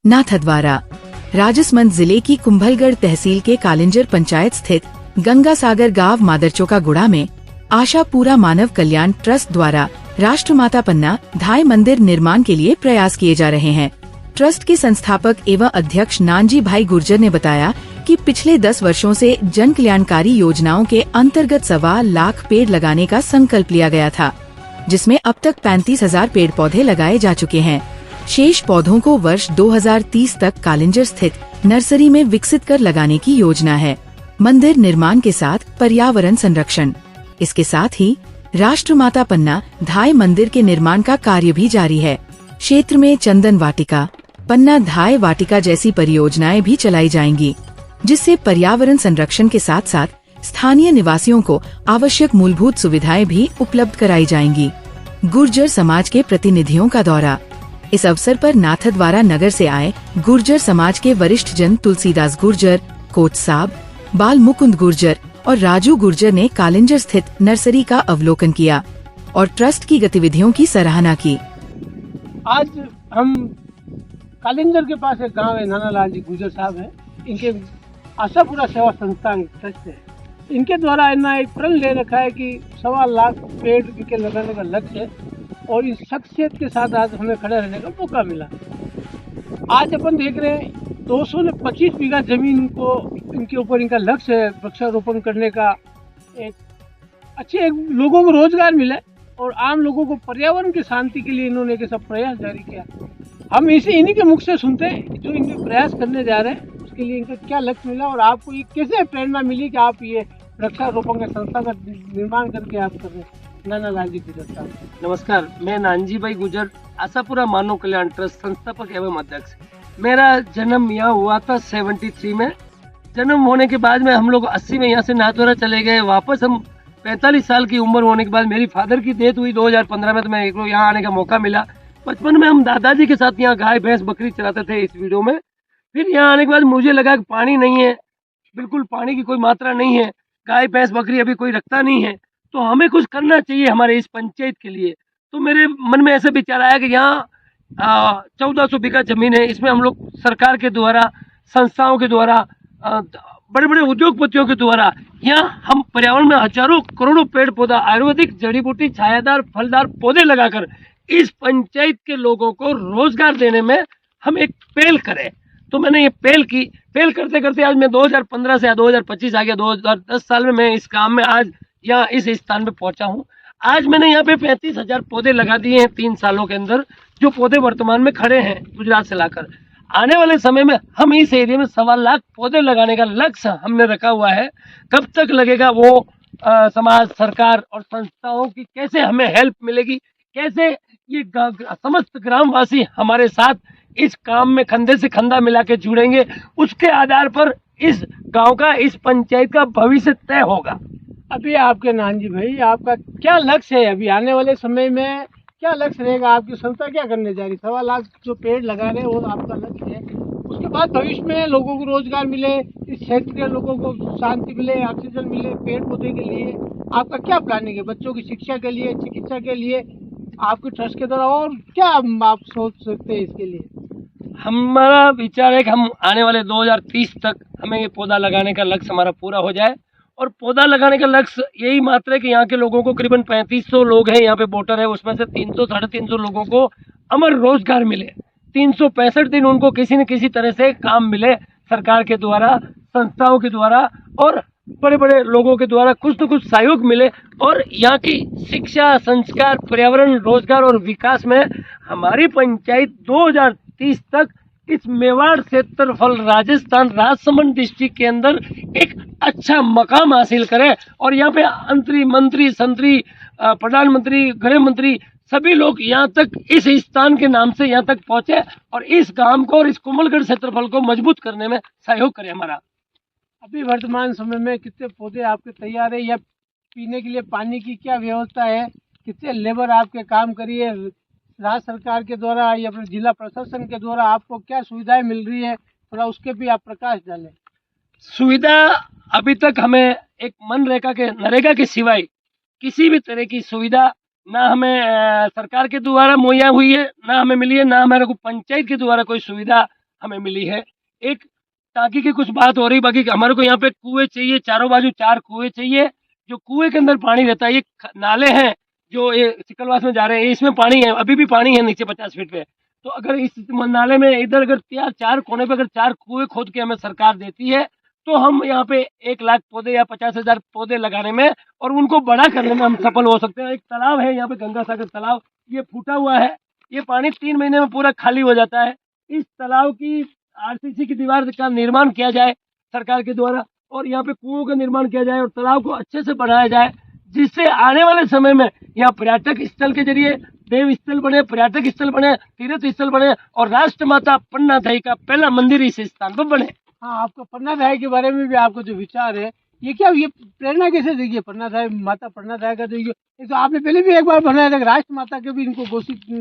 नाथद्वारा राजसमंद जिले की कुंभलगढ़ तहसील के कालिंजर पंचायत स्थित गंगा सागर गांव मादरचोका गुड़ा में आशापुरा मानव कल्याण ट्रस्ट द्वारा राष्ट्रमाता पन्ना धाय मंदिर निर्माण के लिए प्रयास किए जा रहे हैं। ट्रस्ट के संस्थापक एवं अध्यक्ष नानजी भाई गुर्जर ने बताया कि पिछले 10 वर्षों से जन कल्याणकारी योजनाओं के अंतर्गत 1.25 लाख पेड़ लगाने का संकल्प लिया गया था, जिसमें अब तक 35,000 पेड़ पौधे लगाए जा चुके हैं। शेष पौधों को वर्ष 2030 तक कालिंजर स्थित नर्सरी में विकसित कर लगाने की योजना है। मंदिर निर्माण के साथ पर्यावरण संरक्षण, इसके साथ ही राष्ट्रमाता पन्ना धाय मंदिर के निर्माण का कार्य भी जारी है। क्षेत्र में चंदन वाटिका, पन्ना धाय वाटिका जैसी परियोजनाएं भी चलाई जाएंगी, जिससे पर्यावरण संरक्षण के साथ साथ स्थानीय निवासियों को आवश्यक मूलभूत सुविधाएं भी उपलब्ध कराई जाएंगी। गुर्जर समाज के प्रतिनिधियों का दौरा। इस अवसर पर नाथद्वारा नगर से आए गुर्जर समाज के वरिष्ठ जन तुलसीदास गुर्जर, कोच साहब, बाल मुकुंद गुर्जर और राजू गुर्जर ने कालिंजर स्थित नर्सरी का अवलोकन किया और ट्रस्ट की गतिविधियों की सराहना की। आज हम कालिंजर के पास एक गांव है, नानालाल जी गुर्जर साहब हैं। इनके आशापुरा सेवा संस्थान ट्रस्ट है। इनके द्वारा इन्होंने एक प्रण ले रखा है कि 1.25 लाख पेड़ के लगाने का लक्ष्य है और इस शख्सियत के साथ आज हमें खड़े रहने का मौका मिला। आज अपन देख रहे हैं 225 बीघा जमीन को इनके ऊपर इनका लक्ष्य है वृक्षारोपण करने का। एक लोगों को रोजगार मिले और आम लोगों को पर्यावरण की शांति के लिए इन्होंने एक ऐसा प्रयास जारी किया। हम इन्हीं के मुख से सुनते हैं जो इनके प्रयास करने जा रहे हैं, उसके लिए इनका क्या लक्ष्य मिला और आपको ये कैसे प्रेरणा मिली कि आप ये वृक्षारोपण का संस्था का निर्माण करके आप कर रहे हैं। नानालाल जी गुर्जर साहब। नमस्कार, मैं नानजी भाई गुर्जर, आशापुरा मानव कल्याण ट्रस्ट संस्थापक एवं अध्यक्ष। मेरा जन्म यहाँ हुआ था 73 में। जन्म होने के बाद में हम लोग 80 में यहाँ से नाथद्वारा चले गए। वापस हम 45 साल की उम्र होने के बाद मेरी फादर की डेथ हुई 2015 में, तो मैं यहाँ आने का मौका मिला। बचपन में हम दादाजी के साथ यहाँ गाय भैंस बकरी चलाते थे इस वीडियो में। फिर यहाँ आने के बाद मुझे लगा कि पानी नहीं है, बिल्कुल पानी की कोई मात्रा नहीं है, गाय भैंस बकरी अभी कोई रखता नहीं है, तो हमें कुछ करना चाहिए हमारे इस पंचायत के लिए। तो मेरे मन में ऐसा विचार आया कि यहाँ 1400 बीघा जमीन है, इसमें हम लोग सरकार के द्वारा, संस्थाओं के द्वारा, बड़े बड़े उद्योगपतियों के द्वारा यहाँ हम पर्यावरण में हजारों करोड़ों पेड़ पौधा, आयुर्वेदिक जड़ी बूटी, छायादार फलदार पौधे लगाकर इस पंचायत के लोगों को रोजगार देने में हम एक पहल करें। तो मैंने ये पहल की। पहल करते करते आज मैं 2015 से 2025 आ गया। 2010 साल में मैं इस काम में आज यहाँ इस स्थान पे पहुंचा हूँ। आज मैंने यहाँ पे 35,000 पौधे लगा दिए हैं 3 सालों के अंदर, जो पौधे वर्तमान में खड़े हैं गुजरात से लाकर। आने वाले समय में हम इस एरिया में 1.25 लाख पौधे लगाने का लक्ष्य हमने रखा हुआ है। कब तक लगेगा वो समाज, सरकार और संस्थाओं की कैसे हमें हेल्प मिलेगी, कैसे ये समस्त ग्रामवासी हमारे साथ इस काम में कंधे से कंधा मिला के जुड़ेंगे, उसके आधार पर इस गांव का, इस पंचायत का भविष्य तय होगा। अभी आपके नानजी भाई, आपका क्या लक्ष्य है? अभी आने वाले समय में क्या लक्ष्य रहेगा? आपकी संस्था क्या करने जा रही? 1.25 लाख जो पेड़ लगा रहे हैं वो आपका लक्ष्य है। उसके बाद भविष्य में लोगों को रोजगार मिले, इस क्षेत्र के लोगों को शांति मिले, ऑक्सीजन मिले, पेड़ पौधे के लिए आपका क्या प्लानिंग है? बच्चों की शिक्षा के लिए, चिकित्सा के लिए, आपके ट्रस्ट के द्वारा और क्या आप सोच सकते हैं इसके लिए? हमारा विचार है कि हम आने वाले 2030 तक हमें ये पौधा लगाने का लक्ष्य हमारा पूरा हो जाए। और पौधा लगाने का लक्ष्य यही मात्र है कि यहाँ के लोगों को करीबन 3500 लोग हैं यहाँ पे वोटर है, उसमें से 300 साढ़े 300 लोगों को अमर रोजगार मिले। 365 दिन उनको किसी न किसी तरह से काम मिले, सरकार के द्वारा, संस्थाओं के द्वारा और बड़े बड़े लोगों के द्वारा कुछ न कुछ सहयोग मिले। और यहाँ की शिक्षा, संस्कार, पर्यावरण, रोजगार और विकास में हमारी पंचायत 2030 तक इस मेवाड़ क्षेत्रफल राजस्थान राजसमंद डिस्ट्रिक्ट के अंदर एक अच्छा मकाम हासिल करे और यहाँ पे मंत्री, संतरी, प्रधानमंत्री, गृह मंत्री सभी लोग यहाँ तक इस स्थान के नाम से यहाँ तक पहुँचे और इस काम को और इस कुंभलगढ़ क्षेत्रफल को मजबूत करने में सहयोग करे हमारा। अभी वर्तमान समय में कितने पौधे आपके तैयार है या पीने के लिए पानी की क्या व्यवस्था है? कितने लेबर आपके काम करिए? राज्य सरकार के द्वारा या फिर जिला प्रशासन के द्वारा आपको क्या सुविधाएं मिल रही है? थोड़ा उसके भी आप प्रकाश डालें। सुविधा अभी तक हमें एक मनरेगा के, नरेगा के सिवाय किसी भी तरह की सुविधा ना हमें सरकार के द्वारा मुहैया हुई है, ना हमें मिली है, ना हमारे को पंचायत के द्वारा कोई सुविधा हमें मिली है। एक टाँकी की कुछ बात हो रही, बाकी हमारे को यहाँ पे कुएं चाहिए, चारों बाजू 4 कुएं चाहिए। जो कुएं के अंदर पानी रहता है, ये नाले हैं जो ये सिकलवास में जा रहे हैं, इसमें पानी है, अभी भी पानी है नीचे 50 फीट पे। तो अगर इस नाले में इधर अगर 4 कोने पे अगर 4 कुएं खोद के हमें सरकार देती है, तो हम यहाँ पे 1 लाख पौधे या 50,000 पौधे लगाने में और उनको बड़ा करने में हम सफल हो सकते हैं। एक तालाब है यहाँ पे, गंगा सागर तालाब, ये फूटा हुआ है, ये पानी 3 महीने में पूरा खाली हो जाता है। इस तालाब की आरसीसी की दीवार का निर्माण किया जाए सरकार के द्वारा, और यहाँ पे कुओं का निर्माण किया जाए और तालाब को अच्छे से बनाया जाए, जिससे आने वाले समय में यहाँ पर्यटक स्थल के जरिए देव स्थल बने, पर्यटक स्थल बने, तीर्थ स्थल बने और राष्ट्रमाता पन्ना दाई का पहला मंदिर इस स्थान पर बने। हाँ, आपका पन्ना दाई के बारे में भी आपको जो विचार है, ये क्या, ये प्रेरणा कैसे देखिए पन्ना दाई, माता पन्ना दाई का? तो ये तो आपने पहले भी एक बार बनाया था, राष्ट्र माता के भी इनको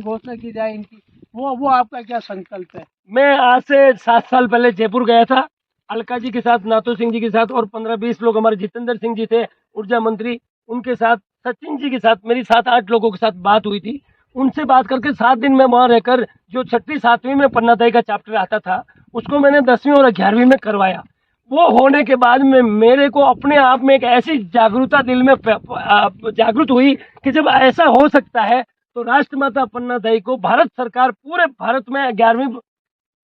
घोषणा की जाए इनकी, वो आपका क्या संकल्प है? मैं आज से 7 साल पहले जयपुर गया था, अलका जी के साथ, नातो सिंह जी के साथ और 15-20 लोग, हमारे जितेंद्र सिंह जी थे ऊर्जा मंत्री, उनके साथ, सचिन जी के साथ, मेरी 7-8 लोगों के साथ बात हुई थी। उनसे बात करके 7 दिन में वहाँ रहकर जो 6वीं 7वीं में पन्ना दाई का चैप्टर आता था, उसको मैंने 10वीं और 11वीं में करवाया। वो होने के बाद में मेरे को अपने आप में एक ऐसी जागरूकता दिल में जागृत हुई कि जब ऐसा हो सकता है तो राष्ट्रमाता पन्ना दाई को भारत सरकार पूरे भारत में 11वीं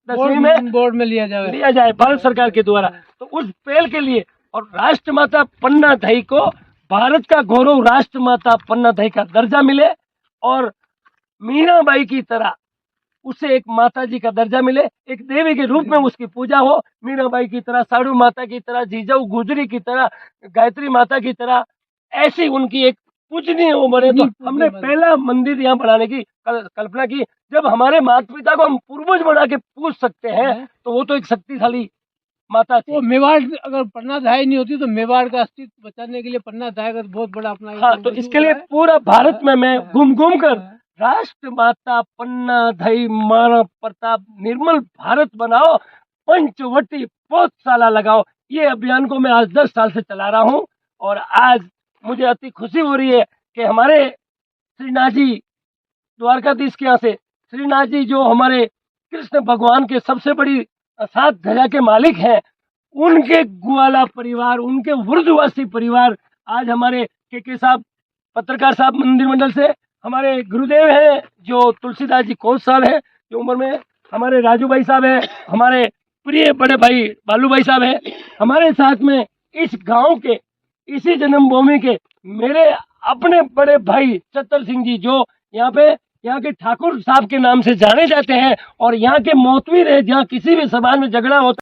10वीं में बोर्ड में लिया जाए भारत सरकार के द्वारा। तो उस पहल के लिए और राष्ट्रमाता पन्ना दाई को भारत का गौरव, राष्ट्रमाता पन्ना दाई का दर्जा मिले और मीराबाई की तरह उसे एक माता जी का दर्जा मिले, एक देवी के रूप में उसकी पूजा हो, मीराबाई की तरह, साड़ू माता की तरह, जीजाऊ गुजरी की तरह, गायत्री माता की तरह, ऐसी उनकी एक पूजनीय वो बने। तो हमने पहला मंदिर यहाँ बनाने की कल्पना की। जब हमारे माता पिता को हम पूर्वज बना के पूछ सकते हैं तो वो तो एक शक्तिशाली माता थी। वो मेवाड़, अगर पन्ना दाई नहीं होती तो मेवाड़ का अस्तित्व बचाने के लिए पन्ना दाई का बहुत बड़ा अपना, हाँ, तो इसके लिए पूरा भारत में मैं घूम घूम कर राष्ट्रमाता पन्ना दाई महाराणा प्रताप निर्मल भारत बनाओ, पंचवटी पौधशाला लगाओ, ये अभियान को मैं आज 10 साल से चला रहा हूँ। और आज मुझे अति खुशी हो रही है कि हमारे श्रीनाथ जी द्वारकाधीश के यहाँ से, श्रीनाथ जी जो हमारे कृष्ण भगवान के सबसे बड़ी 7 ध्वजा के मालिक हैं, उनके ग्वाला परिवार, उनके वृद्धवासी परिवार आज हमारे के साहब पत्रकार साहब मंदिर मंडल से, हमारे गुरुदेव हैं जो तुलसीदास जी कोच साहब हैं जो उम्र में, हमारे राजू भाई साहब हैं, हमारे प्रिय बड़े भाई बालू भाई साहब हैं, हमारे साथ में इस गांव के, इसी जन्मभूमि के मेरे अपने बड़े भाई चतर सिंह जी जो यहाँ के ठाकुर साहब के नाम से जाने जाते हैं और यहाँ के मोतवीर है, जहाँ किसी भी समाज में झगड़ा होता